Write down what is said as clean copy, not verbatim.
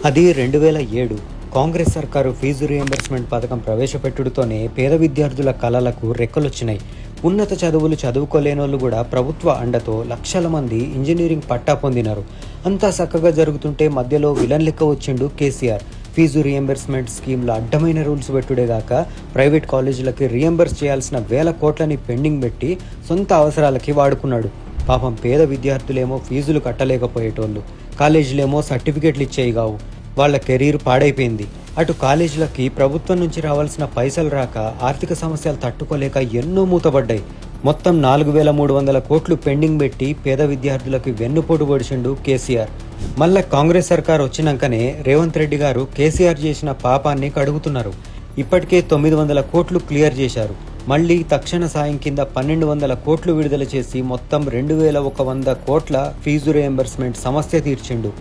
అది 2007 కాంగ్రెస్ సర్కారు fee reimbursement పథకం ప్రవేశపెట్టుడుతోనే పేద విద్యార్థుల కలలకు రెక్కలొచ్చినాయి. ఉన్నత చదువులు చదువుకోలేనోళ్ళు కూడా ప్రభుత్వ అండతో లక్షల మంది ఇంజనీరింగ్ పట్టా పొందినారు. అంతా చక్కగా జరుగుతుంటే మధ్యలో విలన్ లెక్క వచ్చిండు కేసీఆర్. ఫీజు రీయింబర్స్మెంట్ స్కీమ్లో అడ్డమైన రూల్స్ పెట్టుడేగాక ప్రైవేట్ కాలేజీలకి రీయింబర్స్ చేయాల్సిన వేల కోట్లని పెండింగ్ పెట్టి సొంత అవసరాలకి వాడుకున్నాడు. పాపం పేద విద్యార్థులేమో ఫీజులు కట్టలేకపోయేటోళ్ళు, కాలేజీలేమో సర్టిఫికెట్లు ఇచ్చేవి కావు. వాళ్ళ కెరీర్ పాడైపోయింది. అటు కాలేజీలకి ప్రభుత్వం నుంచి రావాల్సిన పైసలు రాక ఆర్థిక సమస్యలు తట్టుకోలేక ఎన్నో మూతపడ్డాయి. మొత్తం 4,300 కోట్లు పెండింగ్ పెట్టి పేద విద్యార్థులకి వెన్నుపోటు పొడిచిండు కేసీఆర్. మళ్ళా కాంగ్రెస్ సర్కార్ వచ్చినాకనే రేవంత్ రెడ్డి గారు కేసీఆర్ చేసిన పాపాన్ని కడుగుతున్నారు. ఇప్పటికే 900 కోట్లు క్లియర్ చేశారు. మళ్ళీ తక్షణ సాయం కింద 1,200 కోట్లు విడుదల చేసి మొత్తం 2,100 కోట్ల ఫీజు రీయింబర్స్మెంట్ సమస్య తీర్చిండు.